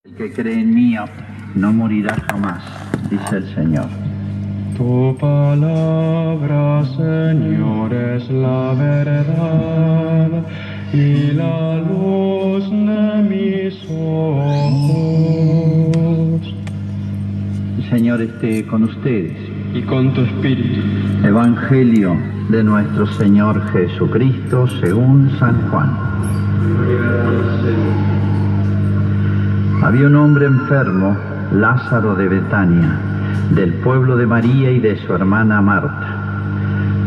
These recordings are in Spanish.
El que cree en mí no morirá jamás, dice el Señor. Tu palabra, Señor, es la verdad y la luz de mis ojos. El Señor esté con ustedes. Y con tu espíritu. Evangelio de nuestro Señor Jesucristo según San Juan. Había un hombre enfermo, Lázaro de Betania, del pueblo de María y de su hermana Marta.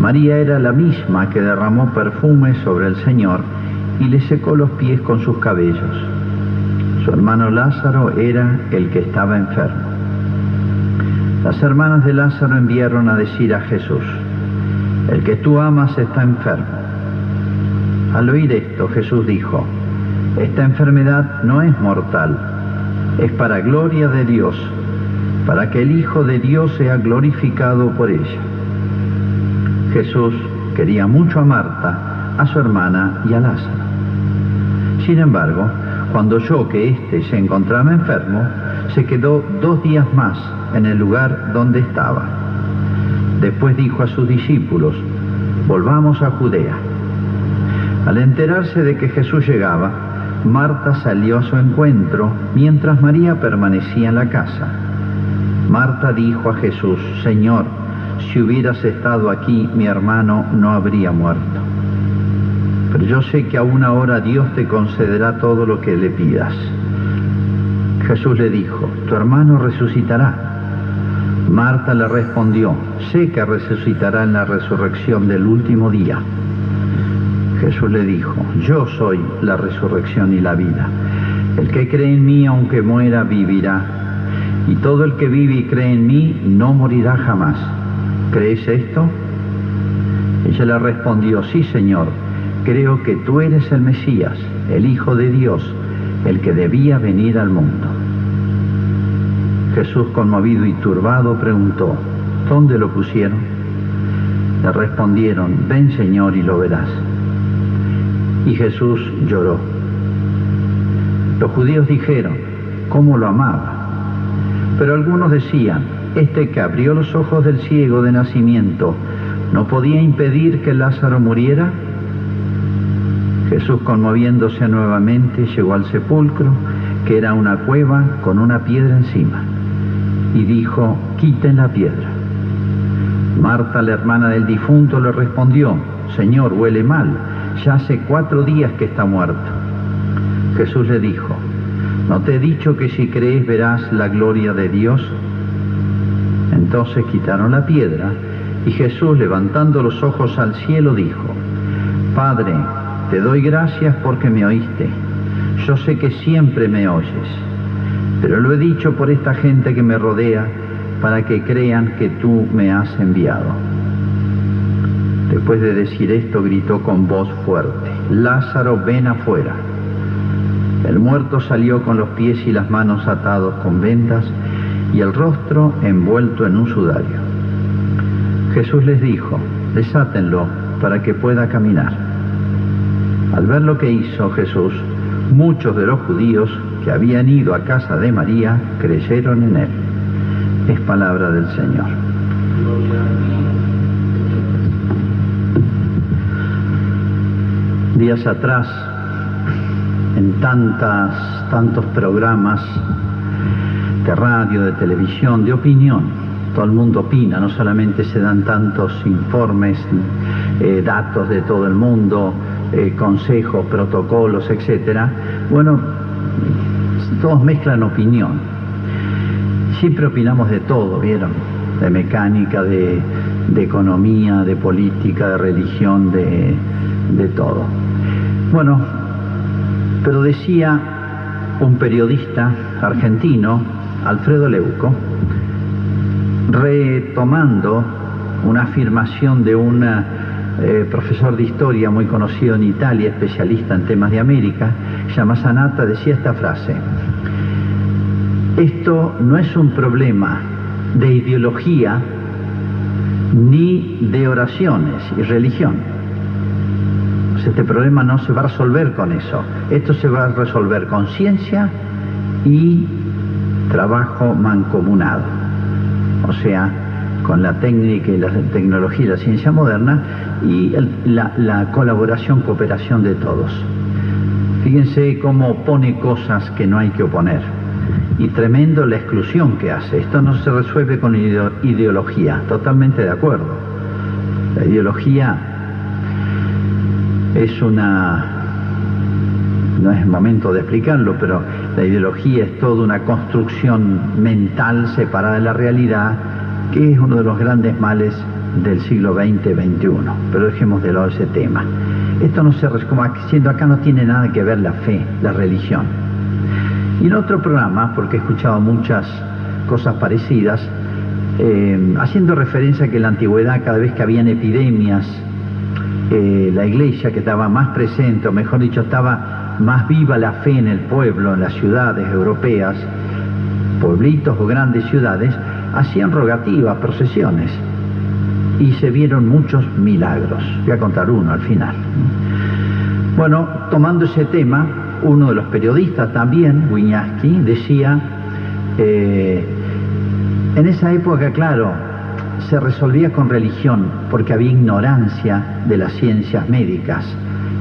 María era la misma que derramó perfume sobre el Señor y le secó los pies con sus cabellos. Su hermano Lázaro era el que estaba enfermo. Las hermanas de Lázaro enviaron a decir a Jesús: el que tú amas está enfermo. Al oír esto, Jesús dijo: esta enfermedad no es mortal, es para gloria de Dios, para que el Hijo de Dios sea glorificado por ella. Jesús quería mucho a Marta, a su hermana y a Lázaro. Sin embargo, cuando oyó que éste se encontraba enfermo, se quedó 2 días más en el lugar donde estaba. Después dijo a sus discípulos: volvamos a Judea. Al enterarse de que Jesús llegaba, Marta salió a su encuentro, mientras María permanecía en la casa. Marta dijo a Jesús: Señor, si hubieras estado aquí, mi hermano no habría muerto. Pero yo sé que aún ahora Dios te concederá todo lo que le pidas. Jesús le dijo: tu hermano resucitará. Marta le respondió: sé que resucitará en la resurrección del último día. Jesús le dijo: yo soy la resurrección y la vida. El que cree en mí, aunque muera, vivirá. Y todo el que vive y cree en mí, no morirá jamás. ¿Crees esto? Ella le respondió: sí, Señor, creo que tú eres el Mesías, el Hijo de Dios, el que debía venir al mundo. Jesús, conmovido y turbado, preguntó: ¿dónde lo pusieron? Le respondieron: ven, Señor, y lo verás. Y Jesús lloró. Los judíos dijeron: ¿cómo lo amaba? Pero algunos decían: este que abrió los ojos del ciego de nacimiento, ¿no podía impedir que Lázaro muriera? Jesús, conmoviéndose nuevamente, llegó al sepulcro, que era una cueva con una piedra encima, y dijo: quiten la piedra. Marta, la hermana del difunto, le respondió: Señor, huele mal, ya hace 4 días que está muerto. Jesús le dijo: ¿no te he dicho que si crees verás la gloria de Dios? Entonces quitaron la piedra, y Jesús, levantando los ojos al cielo, dijo: Padre, te doy gracias porque me oíste. Yo sé que siempre me oyes, pero lo he dicho por esta gente que me rodea, para que crean que tú me has enviado. Después de decir esto, gritó con voz fuerte: Lázaro, ven afuera. El muerto salió con los pies y las manos atados con vendas y el rostro envuelto en un sudario. Jesús les dijo: desátenlo para que pueda caminar. Al ver lo que hizo Jesús, muchos de los judíos que habían ido a casa de María creyeron en él. Es palabra del Señor. Días atrás, en tantos programas de radio, de televisión, de opinión, todo el mundo opina, no solamente se dan tantos informes, datos de todo el mundo, consejos, protocolos, etcétera. Bueno, todos mezclan opinión. Siempre opinamos de todo, ¿vieron? De mecánica, de economía, de política, de religión, de todo. Bueno, pero decía un periodista argentino, Alfredo Leuco, retomando una afirmación de un profesor de historia muy conocido en Italia, especialista en temas de América, se llama Sanata, decía esta frase: esto no es un problema de ideología ni de oraciones y religión. Este problema no se va a resolver con eso. Esto se va a resolver con ciencia y trabajo mancomunado, o sea, con la técnica y la tecnología y la ciencia moderna y la colaboración, cooperación de todos. Fíjense cómo opone cosas que no hay que oponer. Y tremendo la exclusión que hace. Esto no se resuelve con ideología, totalmente de acuerdo. La ideología es no es momento de explicarlo, pero la ideología es toda una construcción mental separada de la realidad, que es uno de los grandes males del siglo XX-XXI. Pero dejemos de lado ese tema. Esto no se como siendo acá no tiene nada que ver la fe, la religión. Y en otro programa, porque he escuchado muchas cosas parecidas, haciendo referencia a que en la antigüedad, cada vez que habían epidemias, la iglesia, que estaba más presente, o mejor dicho, estaba más viva la fe en el pueblo, en las ciudades europeas, pueblitos o grandes ciudades, hacían rogativas, procesiones, y se vieron muchos milagros. Voy a contar uno al final. Bueno, tomando ese tema, uno de los periodistas también, Wiñaski, decía, en esa época, claro, se resolvía con religión porque había ignorancia de las ciencias médicas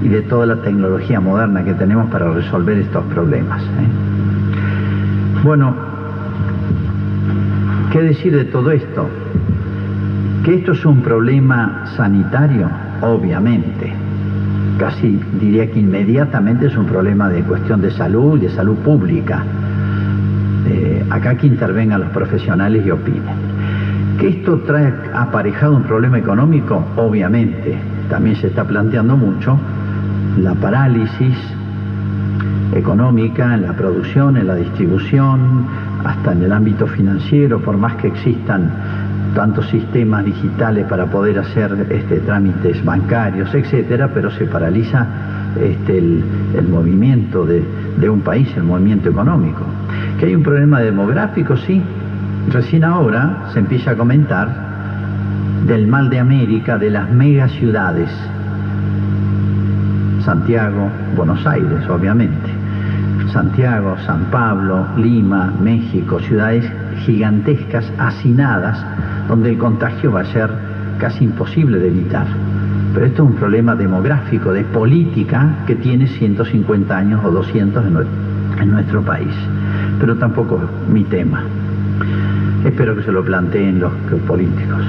y de toda la tecnología moderna que tenemos para resolver estos problemas. Bueno, ¿qué decir de todo esto? Que esto es un problema sanitario, obviamente. Casi diría que inmediatamente es un problema de cuestión de salud y de salud pública. Acá que intervengan los profesionales y opinen. Que esto trae aparejado un problema económico, obviamente. También se está planteando mucho la parálisis económica en la producción, en la distribución, hasta en el ámbito financiero, por más que existan tantos sistemas digitales para poder hacer trámites bancarios, etcétera, pero se paraliza el movimiento de un país, el movimiento económico. Que hay un problema demográfico, sí. Recién ahora se empieza a comentar del mal de América, de las megaciudades. Santiago, Buenos Aires, obviamente. Santiago, San Pablo, Lima, México, ciudades gigantescas, hacinadas, donde el contagio va a ser casi imposible de evitar. Pero esto es un problema demográfico, de política, que tiene 150 años o 200 en nuestro país. Pero tampoco es mi tema. Espero que se lo planteen los políticos.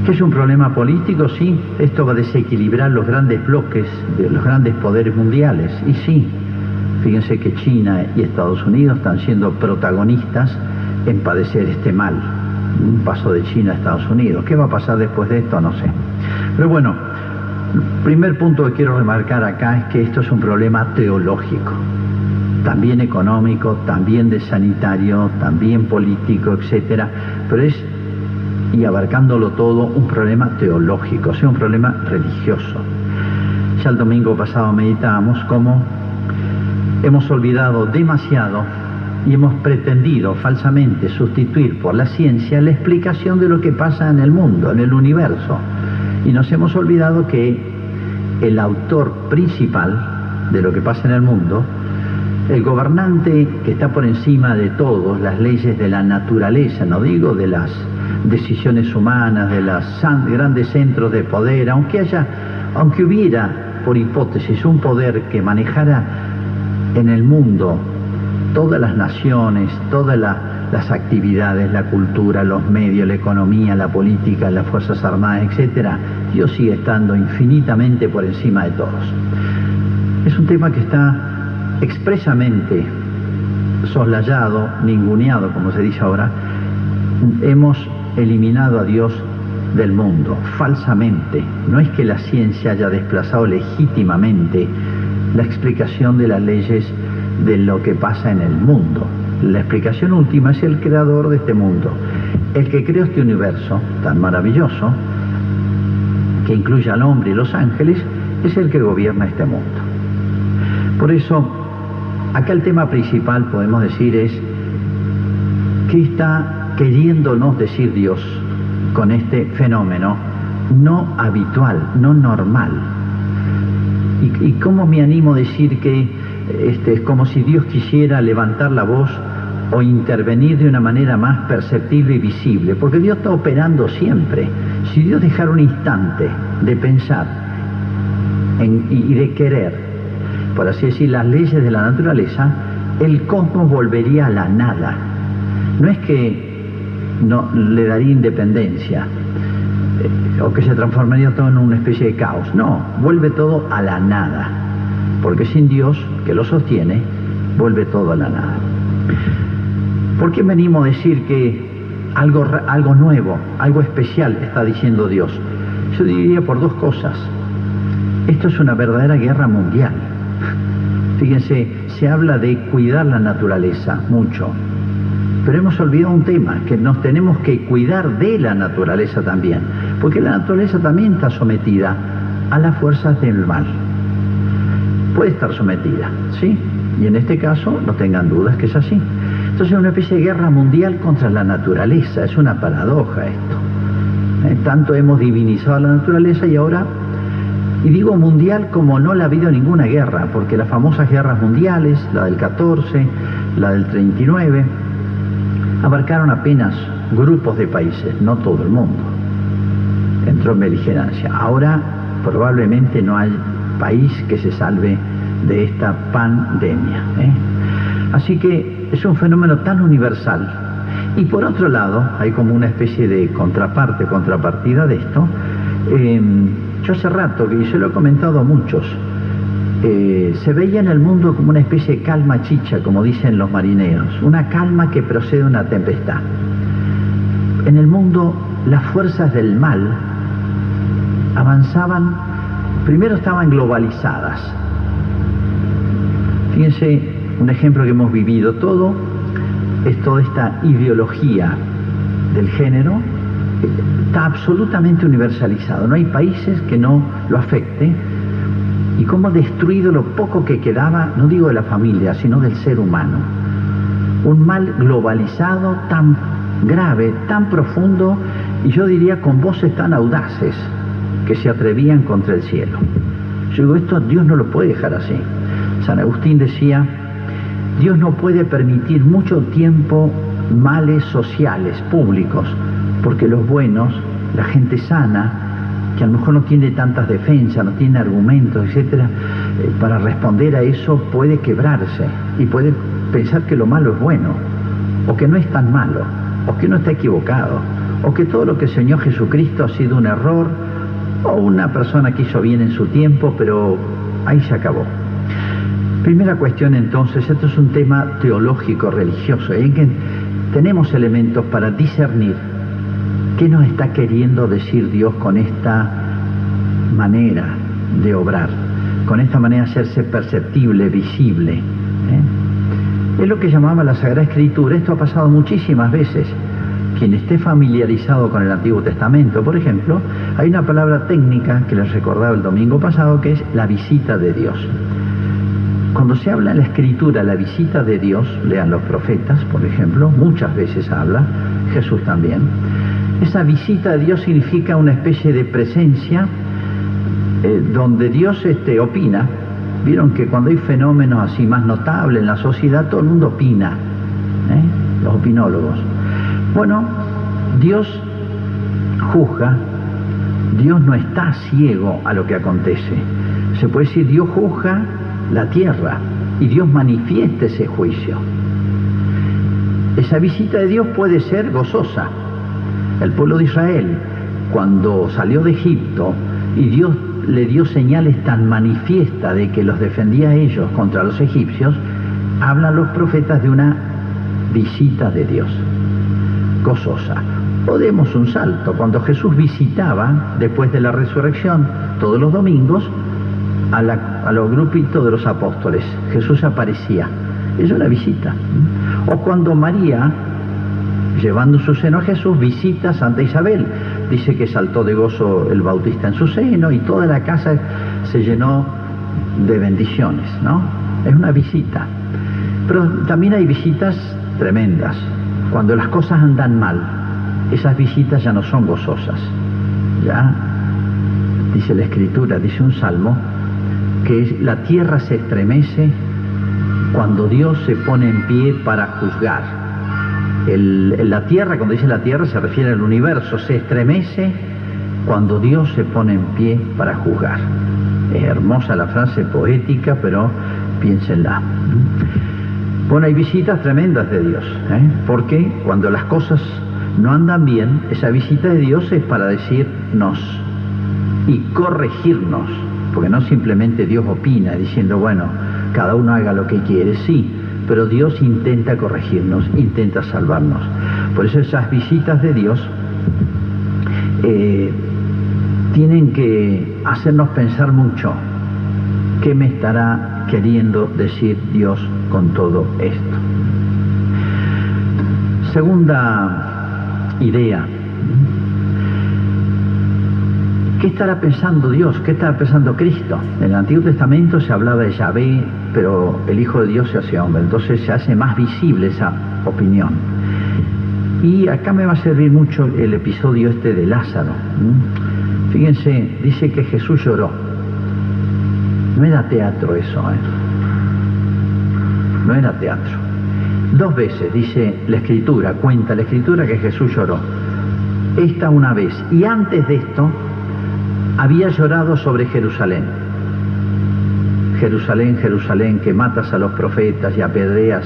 ¿Qué es un problema político? Sí, esto va a desequilibrar los grandes bloques de los grandes poderes mundiales. Y sí, fíjense que China y Estados Unidos están siendo protagonistas en padecer este mal. Un paso de China a Estados Unidos. ¿Qué va a pasar después de esto? No sé. Pero bueno, el primer punto que quiero remarcar acá es que esto es un problema teológico. También económico, también de sanitario, también político, etcétera. Pero es, y abarcándolo todo, un problema teológico, o sea, un problema religioso. Ya el domingo pasado meditábamos cómo hemos olvidado demasiado y hemos pretendido falsamente sustituir por la ciencia la explicación de lo que pasa en el mundo, en el universo. Y nos hemos olvidado que el autor principal de lo que pasa en el mundo, el gobernante que está por encima de todos, las leyes de la naturaleza, no digo de las decisiones humanas, de los grandes centros de poder, aunque hubiera, por hipótesis, un poder que manejara en el mundo todas las naciones, todas las actividades, la cultura, los medios, la economía, la política, las fuerzas armadas, etcétera, Dios sigue estando infinitamente por encima de todos. Es un tema que está expresamente soslayado, ninguneado, como se dice ahora. Hemos eliminado a Dios del mundo, falsamente. No es que la ciencia haya desplazado legítimamente la explicación de las leyes de lo que pasa en el mundo. La explicación última es el creador de este mundo, el que creó este universo tan maravilloso, que incluye al hombre y los ángeles, es el que gobierna este mundo. Por eso, acá el tema principal, podemos decir, es ¿qué está queriéndonos decir Dios con este fenómeno no habitual, no normal? ¿Y cómo me animo a decir que es como si Dios quisiera levantar la voz o intervenir de una manera más perceptible y visible, porque Dios está operando siempre. Si Dios dejara un instante de pensar y de querer, por así decir, las leyes de la naturaleza, el cosmos volvería a la nada. No es que no le daría independencia o que se transformaría todo en una especie de caos, no, vuelve todo a la nada, porque sin Dios que lo sostiene, vuelve todo a la nada. ¿Por qué venimos a decir que algo nuevo, algo especial está diciendo Dios? Yo diría por dos cosas. Esto es una verdadera guerra mundial. Fíjense, se habla de cuidar la naturaleza mucho, pero hemos olvidado un tema, que nos tenemos que cuidar de la naturaleza también, porque la naturaleza también está sometida a las fuerzas del mal. Puede estar sometida, ¿sí? Y en este caso, no tengan dudas que es así. Entonces es una especie de guerra mundial contra la naturaleza, es una paradoja esto. Tanto hemos divinizado a la naturaleza y ahora, y digo mundial como no la ha habido ninguna guerra, porque las famosas guerras mundiales, la del 14, la del 39, abarcaron apenas grupos de países, no todo el mundo. Entró en beligerancia. Ahora probablemente no hay país que se salve de esta pandemia. Así que es un fenómeno tan universal. Y por otro lado, hay como una especie de contrapartida de esto. Yo hace rato, y se lo he comentado a muchos, se veía en el mundo como una especie de calma chicha, como dicen los marineros, una calma que procede de una tempestad. En el mundo, las fuerzas del mal avanzaban, primero estaban globalizadas. Fíjense, un ejemplo que hemos vivido todo, es toda esta ideología del género, está absolutamente universalizado, no hay países que no lo afecte, y cómo ha destruido lo poco que quedaba, no digo de la familia, sino del ser humano. Un mal globalizado tan grave, tan profundo, y yo diría con voces tan audaces que se atrevían contra el cielo. Yo digo, esto Dios no lo puede dejar así. San Agustín decía, Dios no puede permitir mucho tiempo males sociales, públicos, porque los buenos, la gente sana, que a lo mejor no tiene tantas defensas, no tiene argumentos, etcétera, para responder a eso puede quebrarse y puede pensar que lo malo es bueno, o que no es tan malo, o que no está equivocado, o que todo lo que enseñó Jesucristo ha sido un error, o una persona que hizo bien en su tiempo, pero ahí se acabó. Primera cuestión entonces, esto es un tema teológico, religioso, en que tenemos elementos para discernir qué nos está queriendo decir Dios con esta manera de obrar, con esta manera de hacerse perceptible, visible. Es lo que llamaba la Sagrada Escritura. Esto ha pasado muchísimas veces. Quien esté familiarizado con el Antiguo Testamento, por ejemplo, hay una palabra técnica que les recordaba el domingo pasado, que es la visita de Dios. Cuando se habla en la Escritura la visita de Dios, lean los profetas, por ejemplo, muchas veces habla, Jesús también. Esa visita de Dios significa una especie de presencia donde Dios opina. Vieron que cuando hay fenómenos así más notables en la sociedad, todo el mundo opina, los opinólogos. Bueno, Dios juzga, Dios no está ciego a lo que acontece. Se puede decir, Dios juzga la tierra y Dios manifiesta ese juicio. Esa visita de Dios puede ser gozosa. El pueblo de Israel, cuando salió de Egipto y Dios le dio señales tan manifiestas de que los defendía a ellos contra los egipcios, hablan los profetas de una visita de Dios, gozosa. O demos un salto, cuando Jesús visitaba, después de la resurrección, todos los domingos, a los grupitos de los apóstoles, Jesús aparecía. Eso era visita. O cuando María, llevando su seno a Jesús, visita a Santa Isabel. Dice que saltó de gozo el Bautista en su seno y toda la casa se llenó de bendiciones, ¿no? Es una visita. Pero también hay visitas tremendas. Cuando las cosas andan mal, esas visitas ya no son gozosas. Ya dice la Escritura, dice un salmo, que la tierra se estremece cuando Dios se pone en pie para juzgar. La tierra, cuando dice la tierra, se refiere al universo, se estremece cuando Dios se pone en pie para juzgar. Es hermosa la frase, poética, pero piénsenla. Bueno, hay visitas tremendas de Dios, porque cuando las cosas no andan bien, esa visita de Dios es para decirnos y corregirnos, porque no simplemente Dios opina diciendo, bueno, cada uno haga lo que quiere, sí, pero Dios intenta corregirnos, intenta salvarnos. Por eso esas visitas de Dios tienen que hacernos pensar mucho. ¿Qué me estará queriendo decir Dios con todo esto? Segunda idea. ¿Qué estará pensando Dios? ¿Qué estará pensando Cristo? En el Antiguo Testamento se hablaba de Yahvé, pero el Hijo de Dios se hace hombre, entonces se hace más visible esa opinión. Y acá me va a servir mucho el episodio este de Lázaro. Fíjense, dice que Jesús lloró. No era teatro eso, no era teatro. 2 veces dice la Escritura, cuenta la Escritura que Jesús lloró. Esta una vez, y antes de esto había llorado sobre Jerusalén. Jerusalén, Jerusalén, que matas a los profetas y apedreas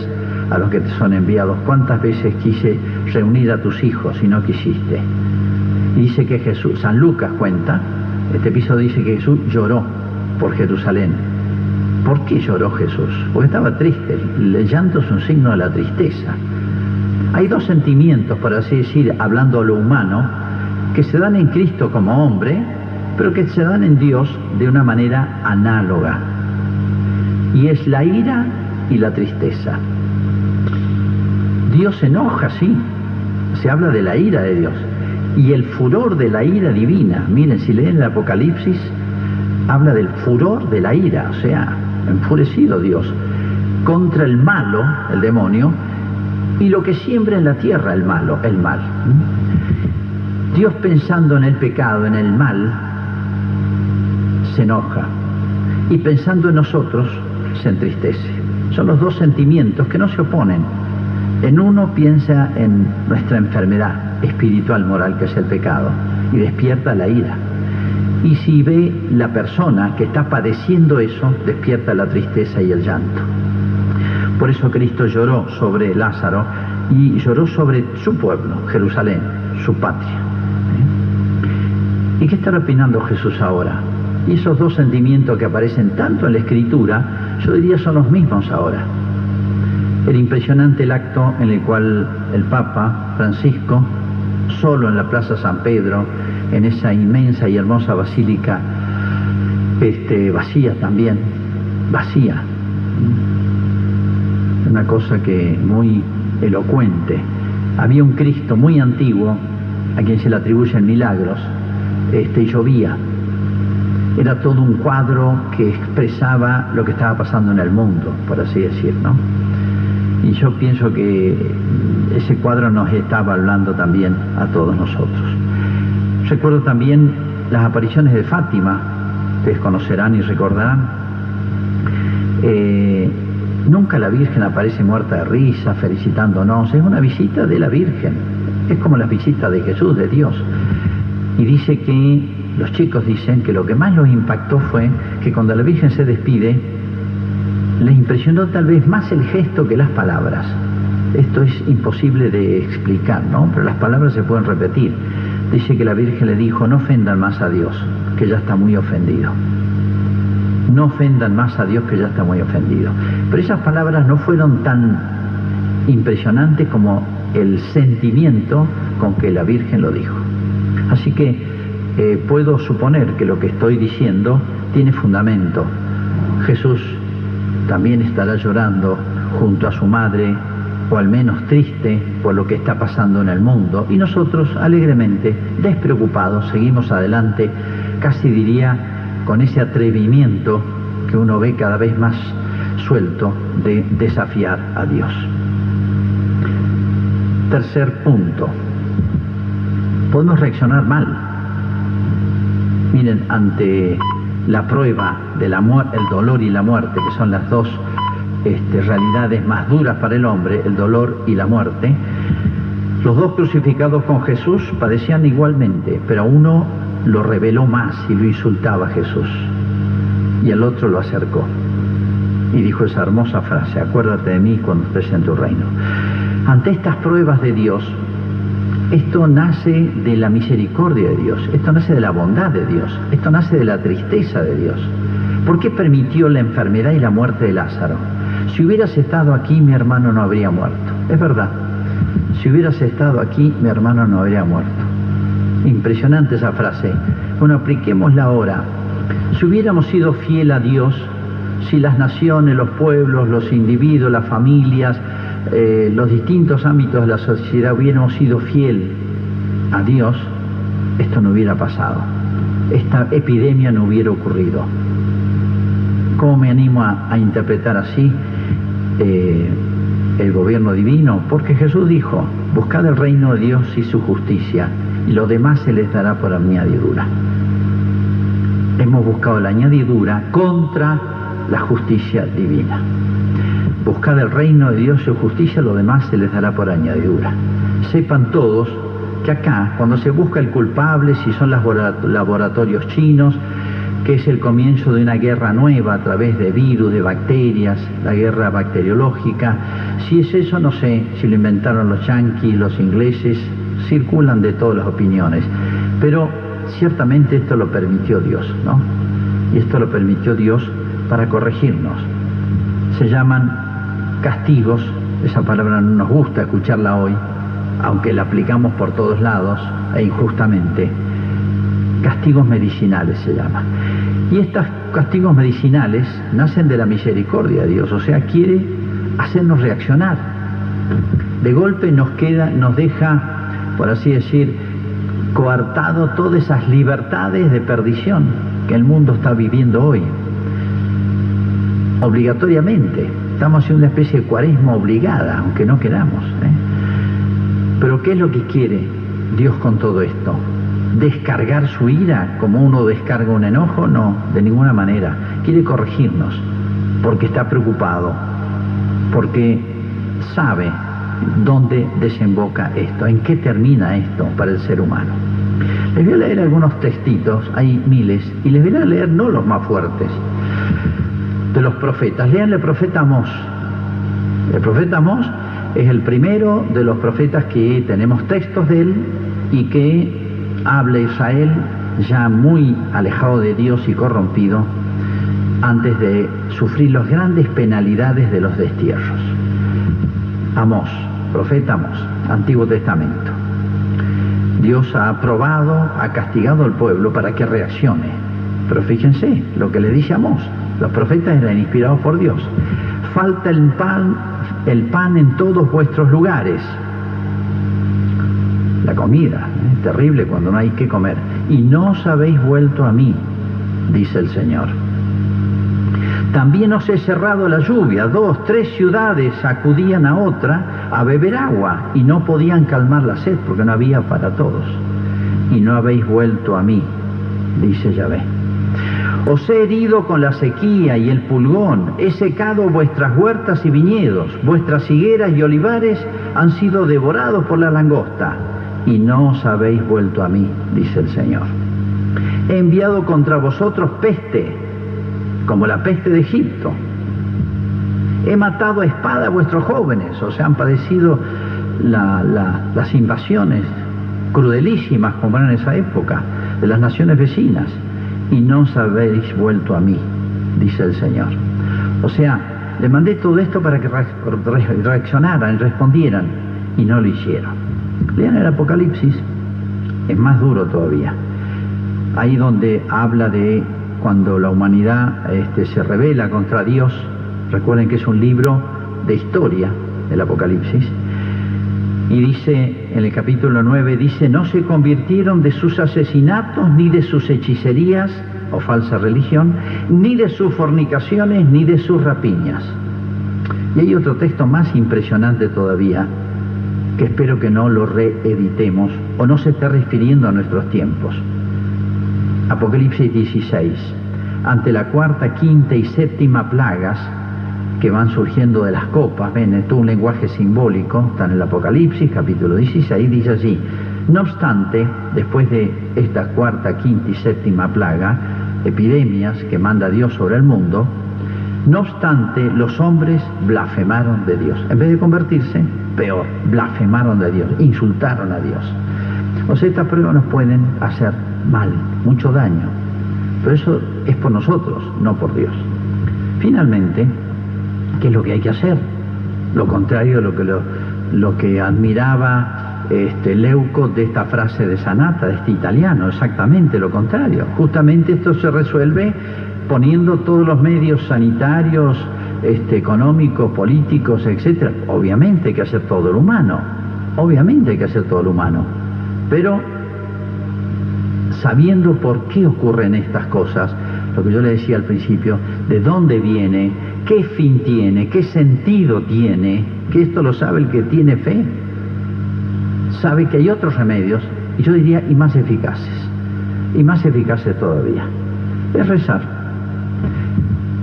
a los que te son enviados. ¿Cuántas veces quise reunir a tus hijos y no quisiste? Y dice que Jesús, San Lucas cuenta, este episodio dice que Jesús lloró por Jerusalén. ¿Por qué lloró Jesús? Porque estaba triste. El llanto es un signo de la tristeza. Hay 2 sentimientos, por así decir, hablando a lo humano, que se dan en Cristo como hombre, pero que se dan en Dios de una manera análoga. Y es la ira y la tristeza. Dios se enoja, sí. Se habla de la ira de Dios. Y el furor de la ira divina. Miren, si leen el Apocalipsis, habla del furor de la ira, o sea, enfurecido Dios contra el malo, el demonio, y lo que siembra en la tierra, el mal. Dios, pensando en el pecado, en el mal, se enoja, y pensando en nosotros, se entristece. Son los 2 sentimientos que no se oponen. En uno piensa en nuestra enfermedad espiritual, moral, que es el pecado, y despierta la ira. Y si ve la persona que está padeciendo eso, despierta la tristeza y el llanto. Por eso Cristo lloró sobre Lázaro y lloró sobre su pueblo, Jerusalén, su patria. ¿Y qué estará opinando Jesús ahora? Y esos 2 sentimientos que aparecen tanto en la Escritura, yo diría son los mismos ahora. El impresionante el acto en el cual el Papa Francisco, solo en la Plaza San Pedro, en esa inmensa y hermosa basílica, vacía también, vacía. Una cosa que muy elocuente. Había un Cristo muy antiguo, a quien se le atribuyen milagros, y llovía. Era todo un cuadro que expresaba lo que estaba pasando en el mundo, por así decir, ¿no? Y yo pienso que ese cuadro nos estaba hablando también a todos nosotros. Recuerdo también las apariciones de Fátima, ustedes conocerán y recordarán. Nunca la Virgen aparece muerta de risa, felicitándonos. Es una visita de la Virgen. Es como la visita de Jesús, de Dios. Y dice que, los chicos dicen que lo que más los impactó fue que cuando la Virgen se despide, les impresionó tal vez más el gesto que las palabras. Esto es imposible de explicar, ¿no? Pero las palabras se pueden repetir. Dice que la Virgen le dijo, no ofendan más a Dios, que ya está muy ofendido. No ofendan más a Dios, que ya está muy ofendido. Pero esas palabras no fueron tan impresionantes como el sentimiento con que la Virgen lo dijo. Así que puedo suponer que lo que estoy diciendo tiene fundamento. Jesús también estará llorando junto a su madre, o al menos triste por lo que está pasando en el mundo, y nosotros alegremente, despreocupados, seguimos adelante, casi diría con ese atrevimiento que uno ve cada vez más suelto de desafiar a Dios. Tercer punto, podemos reaccionar mal. Miren, ante la prueba de la muerte, el dolor y la muerte, que son las 2 realidades más duras para el hombre, el dolor y la muerte, los dos crucificados con Jesús padecían igualmente, pero a uno lo reveló más y lo insultaba a Jesús, y al otro lo acercó y dijo esa hermosa frase: acuérdate de mí cuando estés en tu reino. Ante estas pruebas de Dios, esto nace de la misericordia de Dios, esto nace de la bondad de Dios, esto nace de la tristeza de Dios. ¿Por qué permitió la enfermedad y la muerte de Lázaro? Si hubieras estado aquí, mi hermano no habría muerto. Es verdad, si hubieras estado aquí, mi hermano no habría muerto. Impresionante esa frase. Bueno, apliquémosla ahora. Si hubiéramos sido fiel a Dios, si las naciones, los pueblos, los individuos, las familias, los distintos ámbitos de la sociedad hubiéramos sido fiel a Dios, esto no hubiera pasado, esta epidemia no hubiera ocurrido. ¿Cómo me animo a interpretar así el gobierno divino? Porque Jesús dijo: buscad el reino de Dios y su justicia, y lo demás se les dará por añadidura. Hemos buscado la añadidura contra la justicia divina. Buscad el reino de Dios y su justicia, lo demás se les dará por añadidura. Sepan todos que acá, cuando se busca el culpable, si son los laboratorios chinos, que es el comienzo de una guerra nueva a través de virus, de bacterias, la guerra bacteriológica, si es eso, no sé, si lo inventaron los yanquis, los ingleses, circulan de todas las opiniones, pero ciertamente esto lo permitió Dios, ¿no? Y esto lo permitió Dios para corregirnos. Se llaman castigos, esa palabra no nos gusta escucharla hoy, aunque la aplicamos por todos lados e injustamente. Castigos medicinales se llaman. Y estos castigos medicinales nacen de la misericordia de Dios, o sea, quiere hacernos reaccionar. De golpe nos deja, por así decir, coartado todas esas libertades de perdición que el mundo está viviendo hoy. Obligatoriamente. Estamos en una especie de cuaresma obligada, aunque no queramos. Pero ¿qué es lo que quiere Dios con todo esto? ¿Descargar su ira como uno descarga un enojo? No, de ninguna manera. Quiere corregirnos, porque está preocupado, porque sabe dónde desemboca esto, en qué termina esto para el ser humano. Les voy a leer algunos textitos, hay miles, y les voy a leer no los más fuertes, de los profetas. Lean el profeta Amós. El profeta Amós es el primero de los profetas que tenemos textos de él y que habla Israel ya muy alejado de Dios y corrompido antes de sufrir las grandes penalidades de los destierros. Amós, profeta Amós, Antiguo Testamento. Dios ha aprobado, ha castigado al pueblo para que reaccione. Pero fíjense lo que le dice Amós. Los profetas eran inspirados por Dios. Falta el pan en todos vuestros lugares. La comida, terrible cuando no hay que comer. Y no os habéis vuelto a mí, dice el Señor. También os he cerrado la lluvia. 2, 3 ciudades acudían a otra a beber agua y no podían calmar la sed porque no había para todos. Y no habéis vuelto a mí, dice Yahvé. Os he herido con la sequía y el pulgón, he secado vuestras huertas y viñedos, vuestras higueras y olivares han sido devorados por la langosta, y no os habéis vuelto a mí, dice el Señor. He enviado contra vosotros peste, como la peste de Egipto. He matado a espada a vuestros jóvenes, o sea, han padecido las invasiones crudelísimas como eran en esa época, de las naciones vecinas. Y no os habéis vuelto a mí, dice el Señor. O sea, le mandé todo esto para que reaccionaran, respondieran, y no lo hicieron. Lean el Apocalipsis, es más duro todavía. Ahí donde habla de cuando la humanidad se rebela contra Dios. Recuerden que es un libro de historia, el Apocalipsis. Y dice, en el capítulo 9, dice: no se convirtieron de sus asesinatos, ni de sus hechicerías o falsa religión, ni de sus fornicaciones, ni de sus rapiñas. Y hay otro texto más impresionante todavía, que espero que no lo reeditemos, o no se esté refiriendo a nuestros tiempos. Apocalipsis 16. Ante la cuarta, quinta y séptima plagas, que van surgiendo de las copas. Ven, es todo un lenguaje simbólico, está en el Apocalipsis, capítulo 16, dice así: no obstante, después de esta cuarta, quinta y séptima plaga, epidemias que manda Dios sobre el mundo, no obstante, los hombres blasfemaron de Dios. En vez de convertirse, peor, blasfemaron de Dios, insultaron a Dios. O sea, estas pruebas nos pueden hacer mal, mucho daño, pero eso es por nosotros, no por Dios. Finalmente, ¿qué es lo que hay que hacer? Lo contrario de lo que admiraba Leuco de esta frase de Sanata, de este italiano, exactamente lo contrario. Justamente esto se resuelve poniendo todos los medios sanitarios, económicos, políticos, etcétera. Obviamente hay que hacer todo lo humano, obviamente hay que hacer todo lo humano, pero sabiendo por qué ocurren estas cosas, lo que yo le decía al principio, de dónde viene, qué fin tiene, qué sentido tiene, que esto lo sabe el que tiene fe, sabe que hay otros remedios, y yo diría, y más eficaces todavía, es rezar.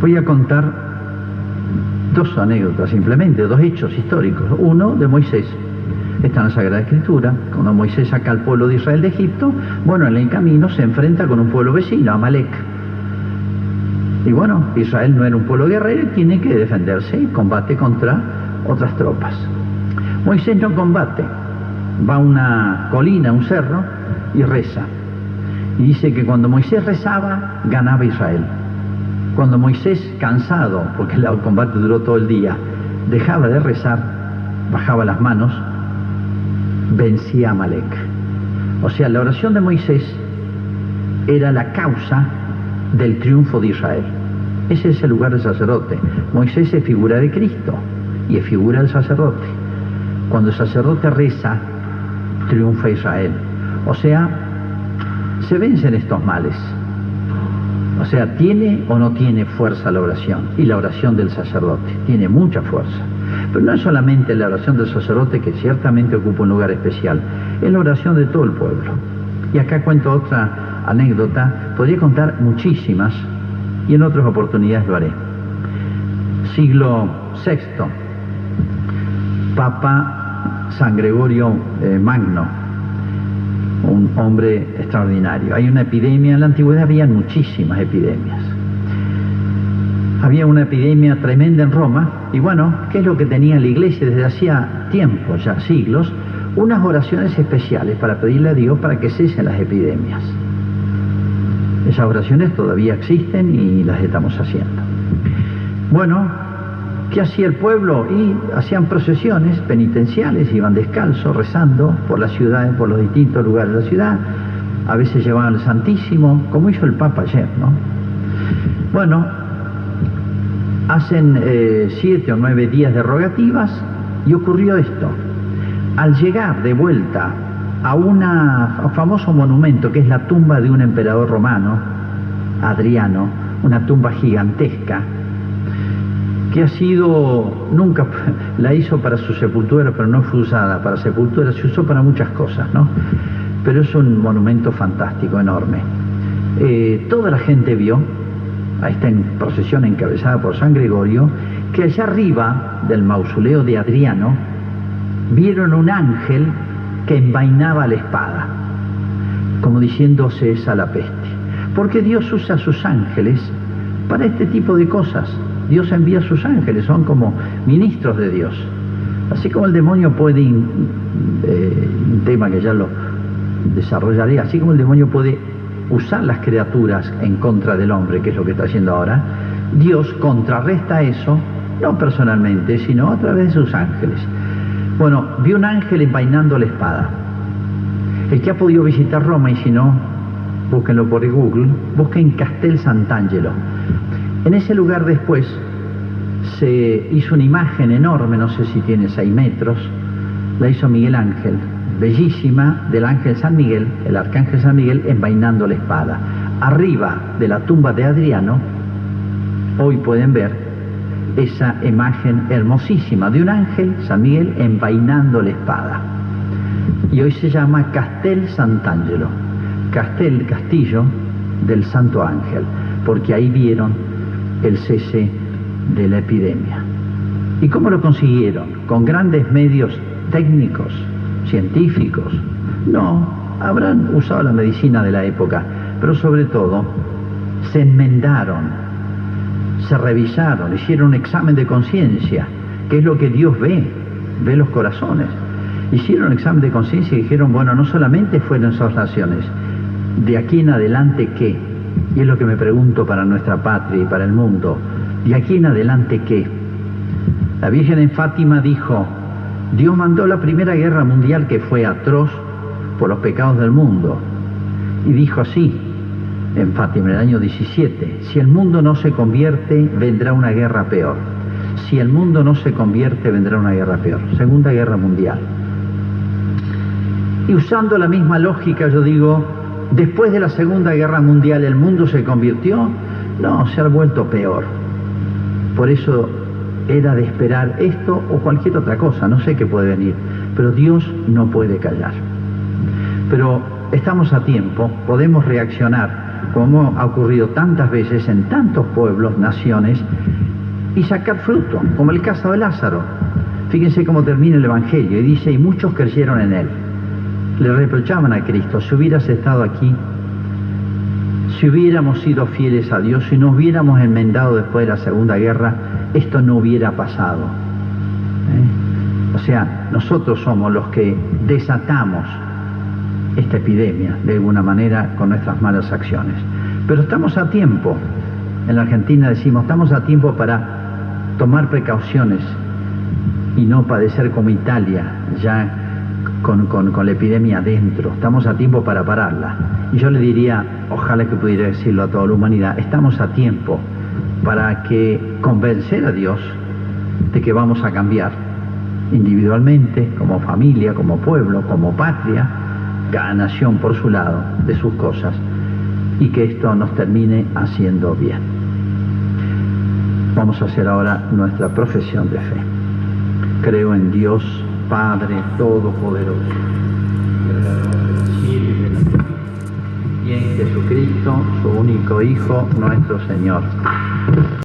Voy a contar dos anécdotas simplemente, dos hechos históricos. Uno de Moisés, está en la Sagrada Escritura. Cuando Moisés saca al pueblo de Israel de Egipto, bueno, en el camino se enfrenta con un pueblo vecino, Amalek. Y bueno, Israel no era un pueblo guerrero y tiene que defenderse y combate contra otras tropas. Moisés no combate, va a una colina, a un cerro, y reza. Y dice que cuando Moisés rezaba, ganaba Israel. Cuando Moisés, cansado, porque el combate duró todo el día, dejaba de rezar, bajaba las manos, vencía a Amalek. O sea, la oración de Moisés era la causa del triunfo de Israel. Ese es el lugar del sacerdote. Moisés es figura de Cristo y es figura del sacerdote. Cuando el sacerdote reza, triunfa Israel. O sea, se vencen estos males. O sea, ¿tiene o no tiene fuerza la oración? Y la oración del sacerdote tiene mucha fuerza. Pero no es solamente la oración del sacerdote, que ciertamente ocupa un lugar especial, es la oración de todo el pueblo. Y acá cuento otra anécdota, podría contar muchísimas, y en otras oportunidades lo haré. Siglo VI, Papa San Gregorio Magno, un hombre extraordinario. Hay una epidemia, en la antigüedad había muchísimas epidemias. Había una epidemia tremenda en Roma, y bueno, ¿qué es lo que tenía la iglesia desde hacía tiempo, ya siglos? Unas oraciones especiales para pedirle a Dios para que cesen las epidemias. Esas oraciones todavía existen y las estamos haciendo. Bueno, ¿qué hacía el pueblo? Y hacían procesiones penitenciales, iban descalzos, rezando por las ciudades, por los distintos lugares de la ciudad. A veces llevaban el Santísimo, como hizo el Papa ayer, ¿no? Bueno, hacen 7 o 9 días de rogativas y ocurrió esto. Al llegar de vuelta a un famoso monumento que es la tumba de un emperador romano, Adriano, una tumba gigantesca, que ha sido, nunca la hizo para su sepultura, pero no fue usada para sepultura, se usó para muchas cosas, ¿no? Pero es un monumento fantástico, enorme. Toda la gente vio, ahí está en procesión encabezada por San Gregorio, que allá arriba del mausoleo de Adriano vieron un ángel que envainaba la espada, como diciendo cesa la peste. Porque Dios usa a sus ángeles para este tipo de cosas. Dios envía a sus ángeles, son como ministros de Dios. Así como el demonio puede, un tema que ya lo desarrollaré, así como el demonio puede usar las criaturas en contra del hombre, que es lo que está haciendo ahora, Dios contrarresta eso, no personalmente, sino a través de sus ángeles. Bueno, vi un ángel envainando la espada. El que ha podido visitar Roma, y si no, búsquenlo por Google, busquen Castel Sant'Angelo. En ese lugar después se hizo una imagen enorme, no sé si tiene 6 metros, la hizo Miguel Ángel, bellísima, del ángel San Miguel, el arcángel San Miguel envainando la espada. Arriba de la tumba de Adriano, hoy pueden ver esa imagen hermosísima de un ángel, San Miguel, envainando la espada. Y hoy se llama Castel Sant'Angelo, castillo del Santo Ángel, porque ahí vieron el cese de la epidemia. ¿Y cómo lo consiguieron? ¿Con grandes medios técnicos, científicos? No, habrán usado la medicina de la época, pero sobre todo se enmendaron, se revisaron, hicieron un examen de conciencia, que es lo que Dios ve los corazones. Hicieron un examen de conciencia y dijeron, bueno, no solamente fueron esas oraciones, de aquí en adelante, ¿qué? Y es lo que me pregunto para nuestra patria y para el mundo. ¿De aquí en adelante qué? La Virgen en Fátima dijo, Dios mandó la Primera Guerra Mundial, que fue atroz por los pecados del mundo. Y dijo así, en Fátima, en el año 17, si el mundo no se convierte, vendrá una guerra peor. Si el mundo no se convierte, vendrá una guerra peor. Segunda Guerra Mundial. Y usando la misma lógica, yo digo, después de la Segunda Guerra Mundial, ¿el mundo se convirtió? No, se ha vuelto peor. Por eso era de esperar esto o cualquier otra cosa, no sé qué puede venir, pero Dios no puede callar. Pero estamos a tiempo, podemos reaccionar, como ha ocurrido tantas veces en tantos pueblos, naciones, y sacar fruto, como el caso de Lázaro. Fíjense cómo termina el Evangelio, y dice, y muchos creyeron en él. Le reprochaban a Cristo, si hubieras estado aquí, si hubiéramos sido fieles a Dios, si nos hubiéramos enmendado después de la Segunda Guerra, esto no hubiera pasado. O sea, nosotros somos los que desatamos esta epidemia, de alguna manera, con nuestras malas acciones. Pero estamos a tiempo. En la Argentina decimos, estamos a tiempo para tomar precauciones y no padecer como Italia, ya con la epidemia adentro. Estamos a tiempo para pararla. Y yo le diría, ojalá que pudiera decirlo a toda la humanidad, estamos a tiempo para convencer a Dios de que vamos a cambiar individualmente, como familia, como pueblo, como patria, cada nación por su lado de sus cosas, y que esto nos termine haciendo bien. Vamos a hacer ahora nuestra profesión de fe. Creo en Dios Padre Todopoderoso, Creador del cielo y de la tierra, y en Jesucristo, su único Hijo, nuestro Señor,